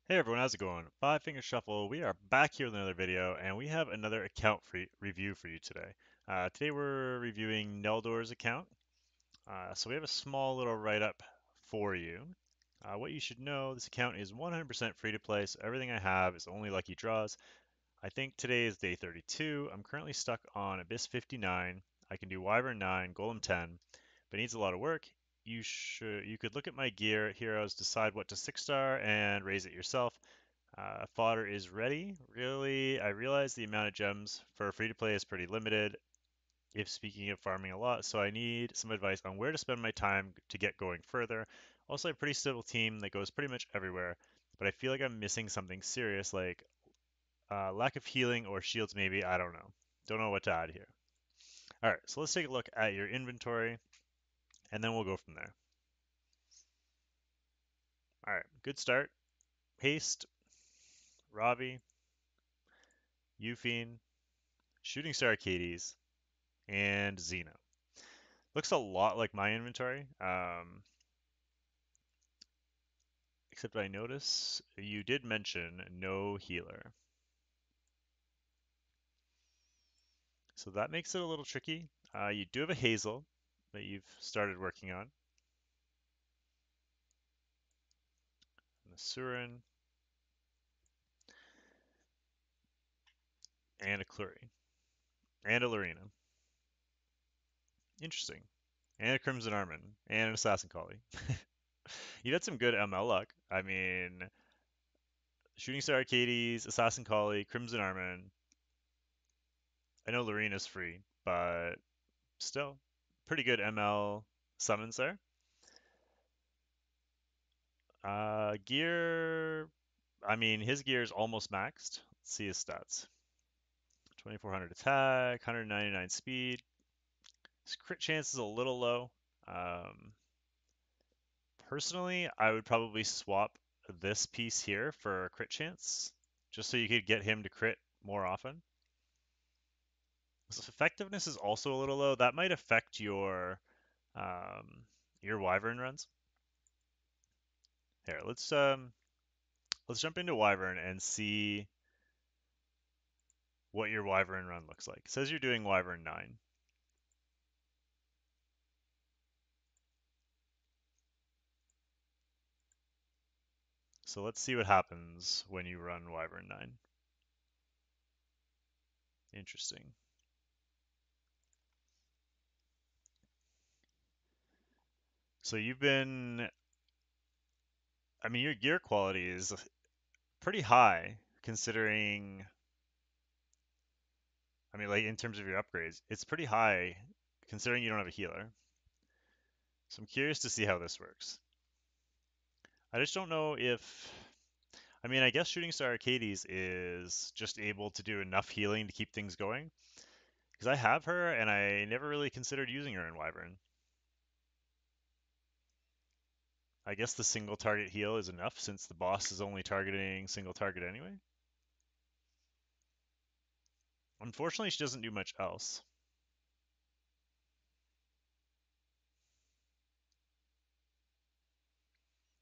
Hey everyone, how's it going? Five Finger Shuffle. We are back here with another video, and we have another account review for you today. Today we're reviewing Neldor's account. So we have a small little write-up for you. What you should know, this account is 100% free to play, so everything I have is only lucky draws. I think today is day 32. I'm currently stuck on Abyss 59. I can do Wyvern 9, Golem 10, but it needs a lot of work. You could look at my gear, heroes, decide what to 6-star, and raise it yourself. Fodder is ready. Really, I realize the amount of gems for free to play is pretty limited if speaking of farming a lot, so I need some advice on where to spend my time to get going further. Also, a pretty stable team that goes pretty much everywhere, but I feel like I'm missing something serious like lack of healing or shields maybe, I don't know. Don't know what to add here. All right, so let's take a look at your inventory and then we'll go from there. All right, good start. Haste, Ravi, Euphine, Shooting Star Arcades, and Xeno. Looks a lot like my inventory, except I notice you did mention no healer. So that makes it a little tricky. You do have a Hazel that you've started working on, and a Surin, and a Clury, and a Lorena. Interesting. And a Crimson Armin, and an Assassin Collie. You've had some good ML luck. I mean, Shooting Star Arcades, Assassin Collie, Crimson Armin. I know Lorena's free, but still, pretty good ML summons there. Gear, I mean, his gear is almost maxed. Let's see his stats. 2400 attack, 199 speed. His crit chance is a little low. Um, Personally, I would probably swap this piece here for a crit chance, just so you could get him to crit more often. His effectiveness is also a little low. That might affect your Wyvern runs. Here, let's jump into Wyvern and see what your Wyvern run looks like. It says you're doing Wyvern 9. So let's see what happens when you run Wyvern 9. Interesting. So I mean, your gear quality is pretty high considering, I mean, like in terms of your upgrades, it's pretty high considering you don't have a healer. So I'm curious to see how this works. I just don't know if, I mean, I guess Shooting Star Arcades is just able to do enough healing to keep things going. Because I have her and I never really considered using her in Wyvern. I guess the single target heal is enough since the boss is only targeting single target anyway. Unfortunately, she doesn't do much else.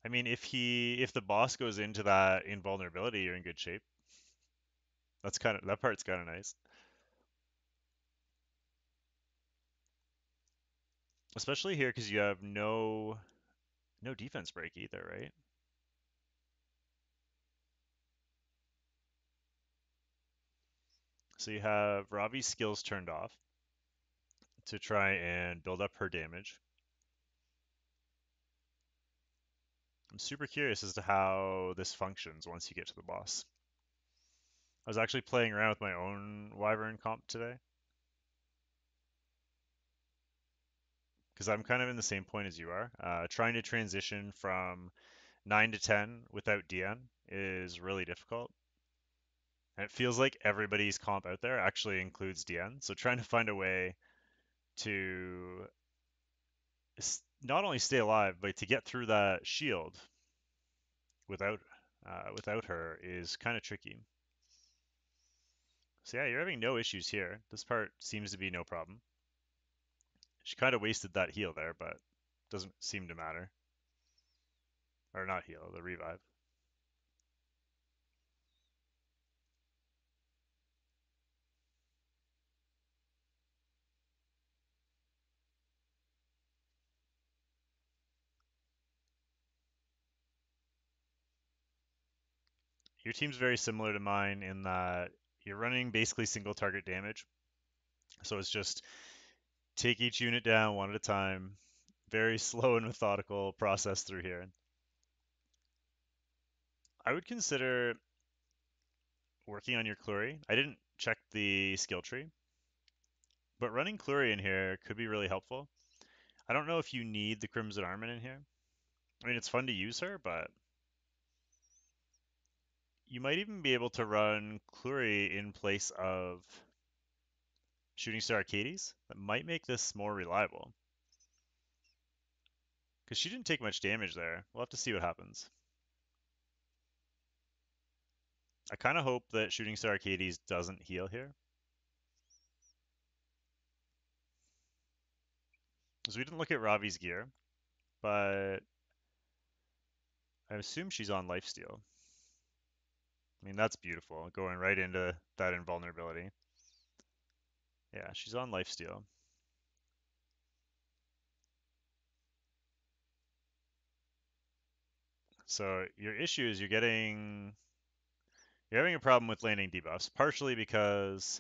I mean, if the boss goes into that invulnerability, you're in good shape. That part's kind of nice. Especially here because you have no defense break either, right? So you have Ravi's skills turned off to try and build up her damage. I'm super curious as to how this functions once you get to the boss. I was actually playing around with my own Wyvern comp today because I'm kind of in the same point as you are. Trying to transition from 9 to 10 without DN is really difficult. And it feels like everybody's comp out there actually includes DN. So trying to find a way to not only stay alive, but to get through that shield without without her is kind of tricky. So yeah, you're having no issues here. This part seems to be no problem. She kind of wasted that heal there, but doesn't seem to matter. Or not heal, the revive. your team's very similar to mine in that you're running basically single target damage. So it's just take each unit down one at a time, very slow and methodical process through here. I would consider working on your Clury. I didn't check the skill tree, but running Clury in here could be really helpful. I don't know if you need the Crimson Armin in here. I mean, it's fun to use her, but you might even be able to run Clury in place of Shooting Star Arcades. That might make this more reliable. Because she didn't take much damage there. We'll have to see what happens. I kind of hope that Shooting Star Arcades doesn't heal here. Because we didn't look at Ravi's gear, but I assume she's on lifesteal. I mean, that's beautiful, going right into that invulnerability. Yeah, she's on lifesteal. So your issue is you're having a problem with landing debuffs, partially because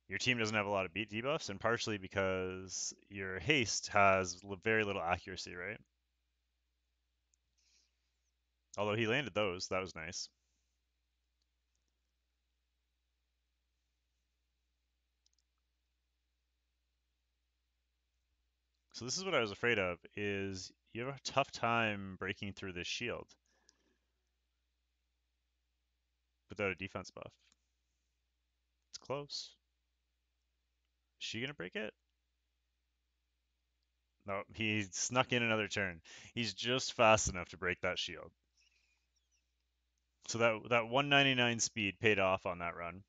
your team doesn't have a lot of beat debuffs, and partially because your haste has very little accuracy, right? Although he landed those, that was nice. So this is what I was afraid of, is you have a tough time breaking through this shield without a defense buff. It's close. Is she gonna break it? No, he snuck in another turn. He's just fast enough to break that shield. So that 199 speed paid off on that run.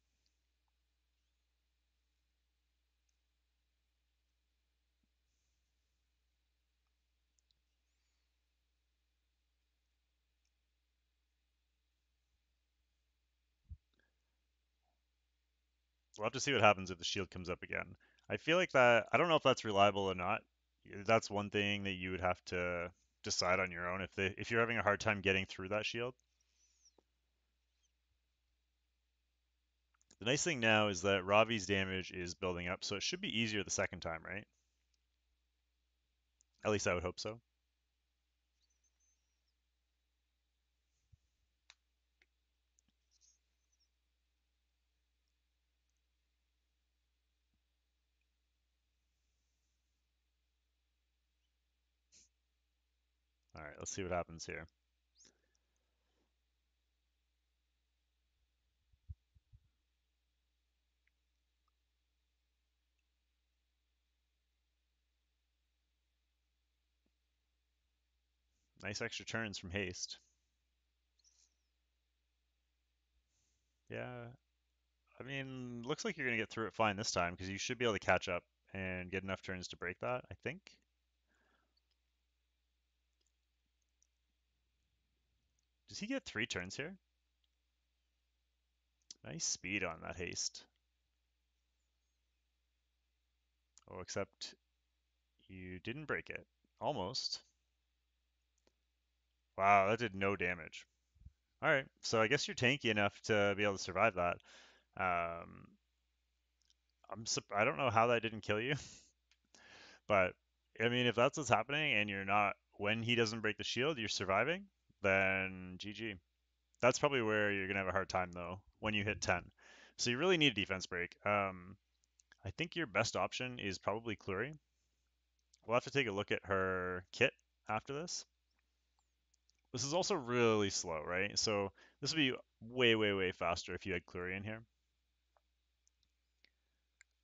We'll have to see what happens if the shield comes up again. I feel like that, I don't know if that's reliable or not. That's one thing that you would have to decide on your own if you're having a hard time getting through that shield. The nice thing now is that Ravi's damage is building up, so it should be easier the second time, right? At least I would hope so. All right, let's see what happens here. Nice extra turns from haste. Yeah, I mean, looks like you're going to get through it fine this time because you should be able to catch up and get enough turns to break that, I think. Does he get 3 turns here? Nice speed on that haste. Oh, except you didn't break it. Almost. Wow, that did no damage. All right, so I guess you're tanky enough to be able to survive that. Um, I don't know how that didn't kill you, but I mean, if that's what's happening and you're not, when he doesn't break the shield, you're surviving, then GG. That's probably where you're gonna have a hard time though, when you hit 10. So you really need a defense break. I think your best option is probably Clury. We'll have to take a look at her kit after this. This is also really slow, right? So this would be way, way, way faster if you had Clury in here.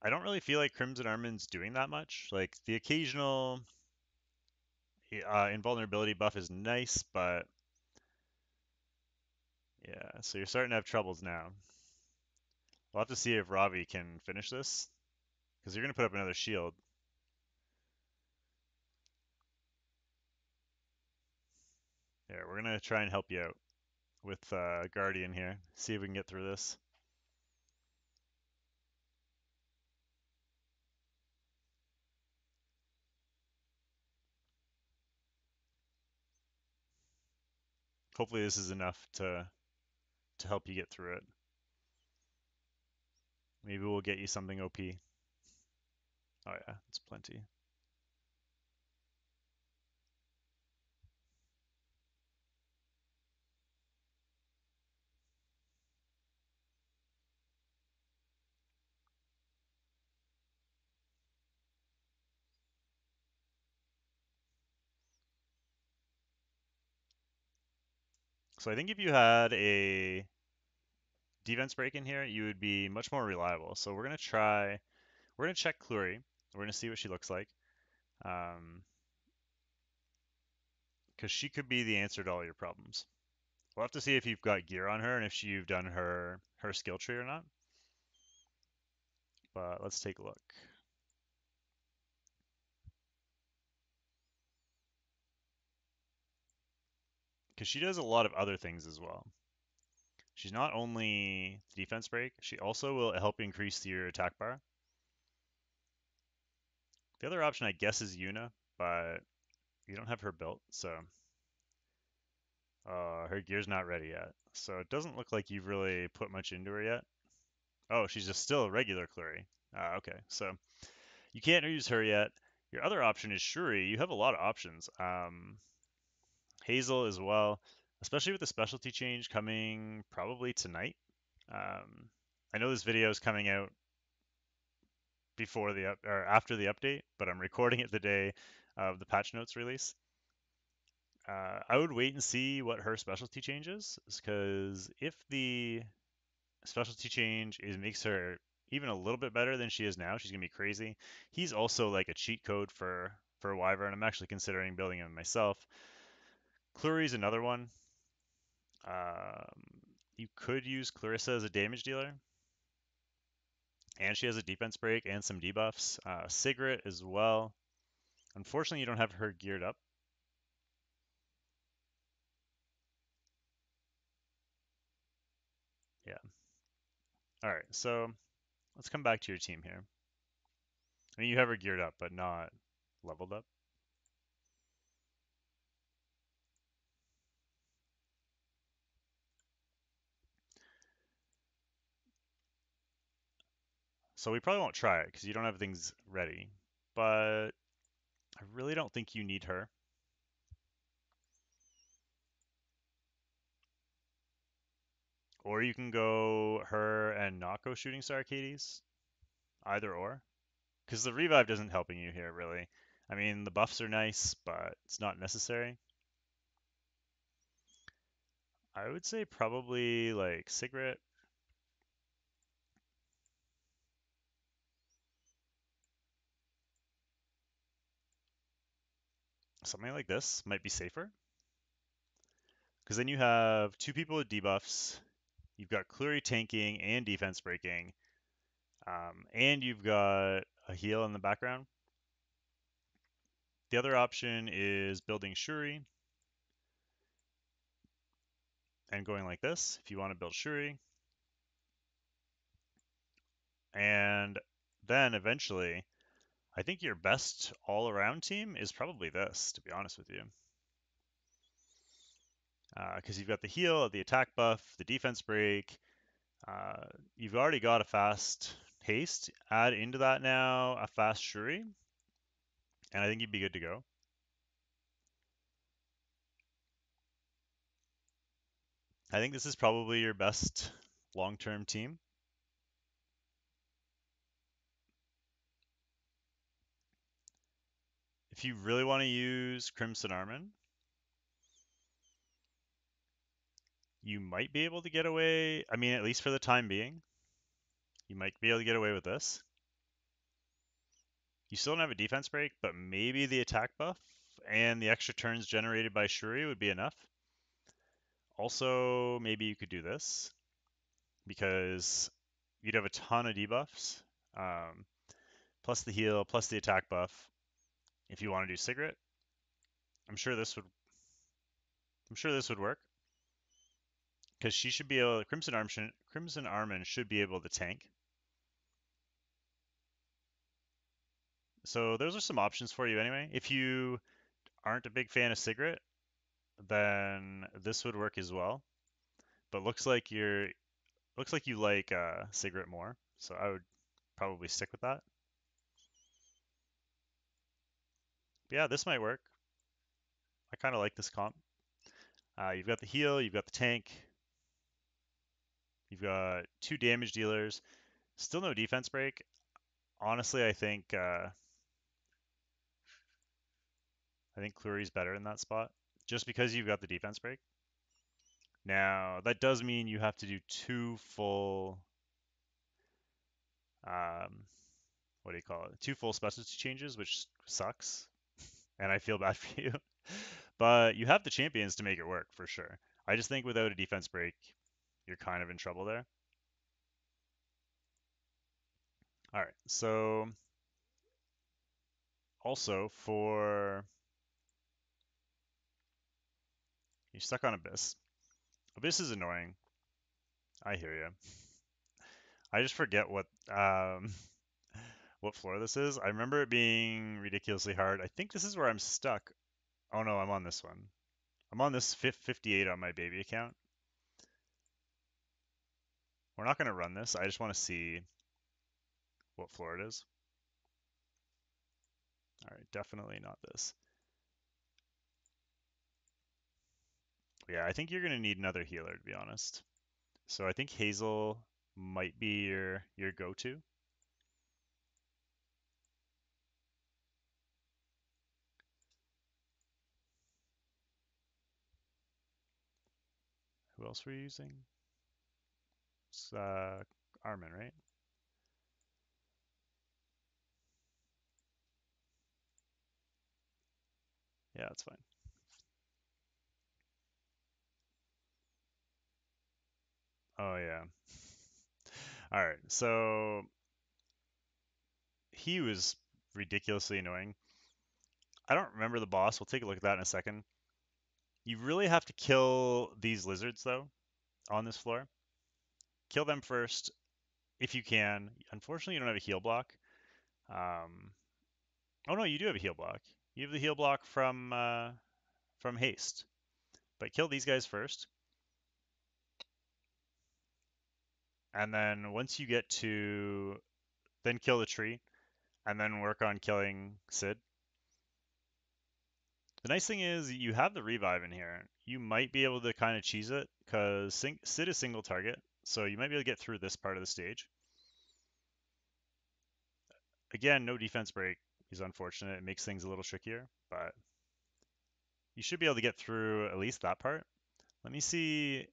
I don't really feel like Crimson Armin's doing that much. Like the occasional invulnerability buff is nice, but yeah, so you're starting to have troubles now. We'll have to see if Ravi can finish this, because you're going to put up another shield. Yeah, we're going to try and help you out with Guardian here. See if we can get through this. Hopefully this is enough to to help you get through it. Maybe we'll get you something OP. Oh yeah, it's plenty. So I think if you had a defense break in here, you would be much more reliable. So we're gonna check Clury. We're gonna see what she looks like. Um, because she could be the answer to all your problems. We'll have to see if you've got gear on her and if you've done her skill tree or not. But let's take a look. Because she does a lot of other things as well. She's not only the defense break, she also will help increase your attack bar. The other option, I guess, is Yuna, but you don't have her built, so her gear's not ready yet. So it doesn't look like you've really put much into her yet. Oh, she's just still a regular Clury. Okay, so you can't use her yet. Your other option is Shuri. You have a lot of options. Hazel as well, especially with the specialty change coming probably tonight. I know this video is coming out before the or after the update, but I'm recording it the day of the patch notes release. I would wait and see what her specialty changes, because if the specialty change makes her even a little bit better than she is now, she's gonna be crazy. He's also like a cheat code for Wyvern. I'm actually considering building him myself. Clury's another one. You could use Clarissa as a damage dealer, and she has a defense break and some debuffs. Sigrid as well. Unfortunately, you don't have her geared up. Yeah. All right, so let's come back to your team here. I mean, you have her geared up, but not leveled up. So we probably won't try it because you don't have things ready. But I really don't think you need her. Or you can go her and not go Shooting Star Arcades. Either or. Because the revive isn't helping you here, really. I mean, the buffs are nice, but it's not necessary. I would say probably like Sigrid. Something like this might be safer. Because then you have two people with debuffs. You've got Clury tanking and defense breaking. And you've got a heal in the background. The other option is building Shuri and going like this if you want to build Shuri. And then eventually, I think your best all-around team is probably this, to be honest with you. Because you've got the heal, the attack buff, the defense break. You've already got a fast haste. Add into that now a fast Shuri, and I think you'd be good to go. I think this is probably your best long-term team. If you really want to use Crimson Armin, you might be able to get away. I mean, at least for the time being, you might be able to get away with this. You still don't have a defense break, but maybe the attack buff and the extra turns generated by Shuri would be enough. Also, maybe you could do this because you'd have a ton of debuffs, plus the heal, plus the attack buff. If you want to do Sigrid, I'm sure this would. I'm sure this would work because she should be able. Crimson Armin should be able to tank. So those are some options for you anyway. If you aren't a big fan of Sigrid, then this would work as well. but looks like you like Sigrid more, so I would probably stick with that. But yeah, this might work. I kind of like this comp. You've got the heal, you've got the tank, you've got two damage dealers. Still no defense break. Honestly, I think Clury's better in that spot, just because you've got the defense break. Now that does mean you have to do two full, um, what do you call it? Two full specialty changes, which sucks, and I feel bad for you. But you have the champions to make it work for sure. I just think without a defense break, you're kind of in trouble there. All right, so also for you're stuck on Abyss. Abyss is annoying. I hear you. I just forget what floor this is. I remember it being ridiculously hard. I think this is where I'm stuck. Oh no, I'm on this one. I'm on this 58 on my baby account. We're not going to run this. I just want to see what floor it is. All right, definitely not this. Yeah, I think you're going to need another healer, to be honest. So I think Hazel might be your go-to. Who else were you using? It's Armin, right? Yeah, that's fine. Oh yeah. All right. So he was ridiculously annoying. I don't remember the boss. We'll take a look at that in a second. You really have to kill these lizards though on this floor. Kill them first if you can. Unfortunately, you don't have a heal block. Um, oh no, you do have a heal block. You have the heal block from haste. But kill these guys first, and then once you get to, then kill the tree, and then work on killing Sid. The nice thing is you have the revive in here. You might be able to kind of cheese it because Sid is single target, so you might be able to get through this part of the stage. Again, no defense break is unfortunate. It makes things a little trickier, but you should be able to get through at least that part. Let me see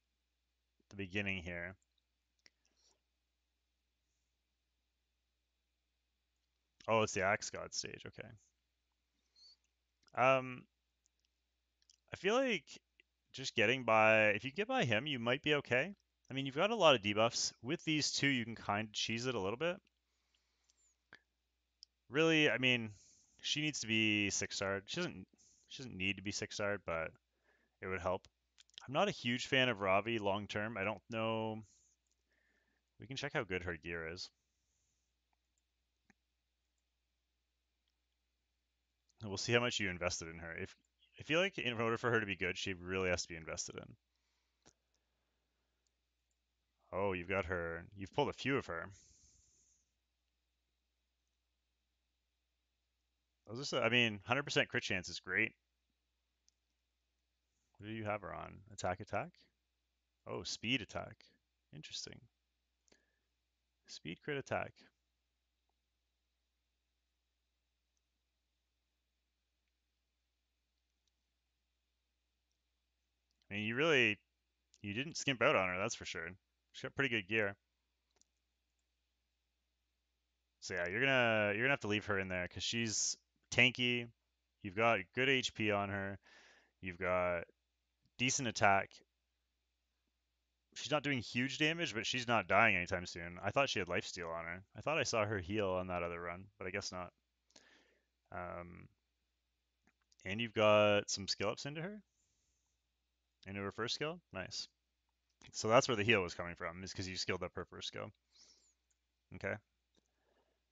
the beginning here. Oh, it's the Axe God stage. Okay. Um, I feel like just getting by, if you get by him, you might be okay. I mean, you've got a lot of debuffs. With these two, you can kind of cheese it a little bit. Really, I mean, she needs to be 6-starred. She doesn't need to be 6-starred, but it would help. I'm not a huge fan of Ravi long term. I don't know. We can check how good her gear is. We'll see how much you invested in her. If I feel like in order for her to be good, she really has to be invested in. Oh, you've got her. You've pulled a few of her. I mean, 100% crit chance is great. What do you have her on? Attack, attack? Oh, speed attack. Interesting. Speed crit attack. I mean, you didn't skimp out on her, that's for sure. She's got pretty good gear. So yeah, you're gonna have to leave her in there because she's tanky. You've got good HP on her. You've got decent attack. She's not doing huge damage, but she's not dying anytime soon. I thought she had lifesteal on her. I thought I saw her heal on that other run, but I guess not. Um, and you've got some skill ups into her, into her first skill. Nice. So that's where the heal was coming from, is because you skilled up her first skill. Okay.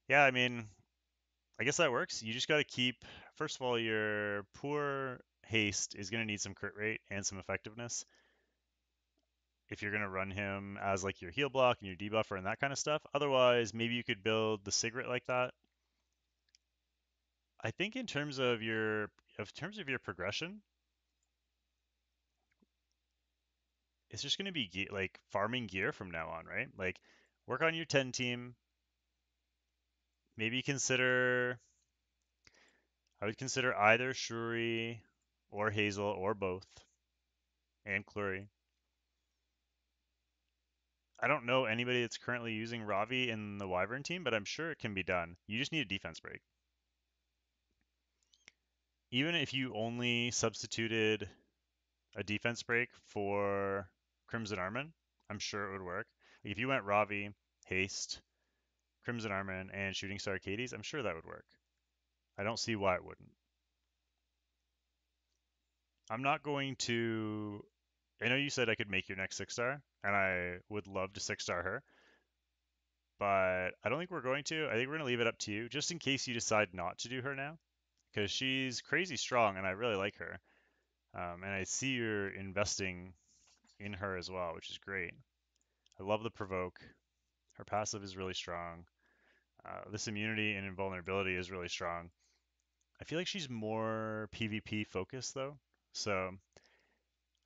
Yeah, I mean, I guess that works. You just got to keep, first of all, your poor haste is going to need some crit rate and some effectiveness. if you're going to run him as like your heal block and your debuffer and that kind of stuff. Otherwise, maybe you could build the Sigret like that. I think in terms of your progression, it's just going to be like farming gear from now on, right? Like work on your 10 team. Maybe I would consider either Shuri or Hazel or both and Clury. I don't know anybody that's currently using Ravi in the Wyvern team, but I'm sure it can be done. You just need a defense break. Even if you only substituted a defense break for Crimson Armin, I'm sure it would work. Like if you went Ravi, Haste, Crimson Armin, and Shooting Star Arcades, I'm sure that would work. I don't see why it wouldn't. I'm not going to. I know you said I could make your next 6-star, and I would love to 6-star her, but I don't think we're going to. I think we're going to leave it up to you, just in case you decide not to do her now, because she's crazy strong, and I really like her. And I see you're investing in her as well, which is great. I love the provoke. Her passive is really strong. This immunity and invulnerability is really strong. I feel like she's more PvP focused though, so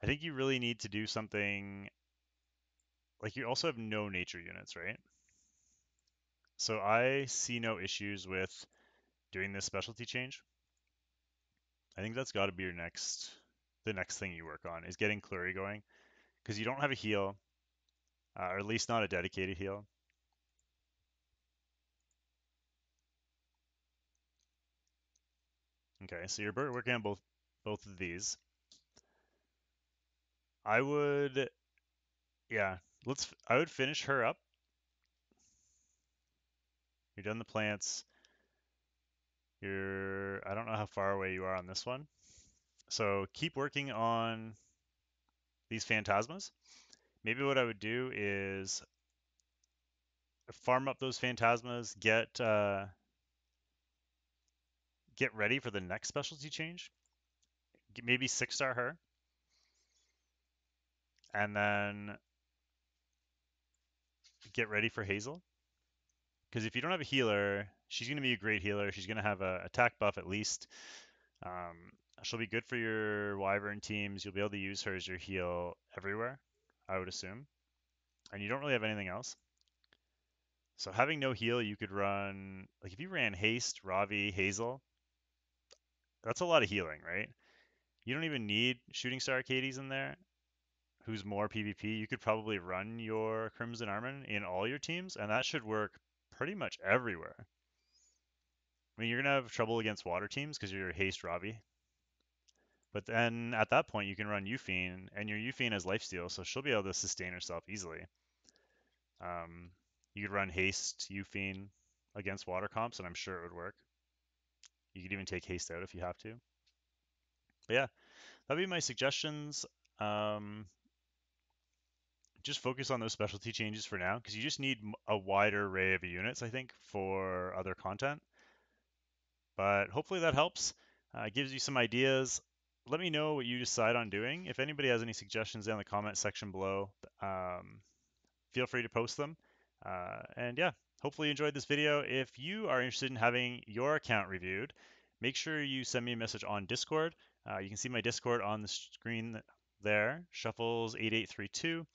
I think you really need to do something. Like you also have no nature units, right? So I see no issues with doing this specialty change. I think that's got to be the next thing you work on is getting Clury going, because you don't have a heal, or at least not a dedicated heal. Okay, so you're working on both of these. I would, yeah, I would finish her up. You're done the plants. I don't know how far away you are on this one. So keep working on these phantasmas. Maybe what I would do is farm up those phantasmas, get ready for the next specialty change. Maybe 6-star her, and then get ready for Hazel. Because if you don't have a healer, she's going to be a great healer. She's going to have a attack buff at least. Um, she'll be good for your Wyvern teams. You'll be able to use her as your heal everywhere, I would assume. And you don't really have anything else. So having no heal, you could run, like if you ran Haste, Ravi, Hazel, that's a lot of healing, right? You don't even need Shooting Star Arcades in there, who's more PvP. You could probably run your Crimson Armin in all your teams, and that should work pretty much everywhere. I mean, you're going to have trouble against water teams because you're Haste Ravi. But then at that point, you can run Euphine, and your Euphine has lifesteal, so she'll be able to sustain herself easily. Um, you could run Haste Euphine against water comps, and I'm sure it would work. You could even take Haste out if you have to. But yeah, that'd be my suggestions. Um, just focus on those specialty changes for now, because you just need a wider array of units, I think, for other content. But hopefully that helps. Gives you some ideas. Let me know what you decide on doing. If anybody has any suggestions down in the comment section below, feel free to post them. And yeah, hopefully you enjoyed this video. If you are interested in having your account reviewed, make sure you send me a message on Discord. You can see my Discord on the screen there, Shuffles8832.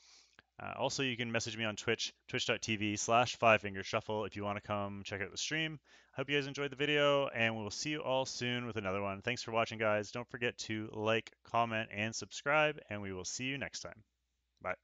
Also, you can message me on Twitch, twitch.tv/fivefingershuffle if you want to come check out the stream. I hope you guys enjoyed the video, and we'll see you all soon with another one. Thanks for watching, guys. Don't forget to like, comment, and subscribe, and we will see you next time. Bye.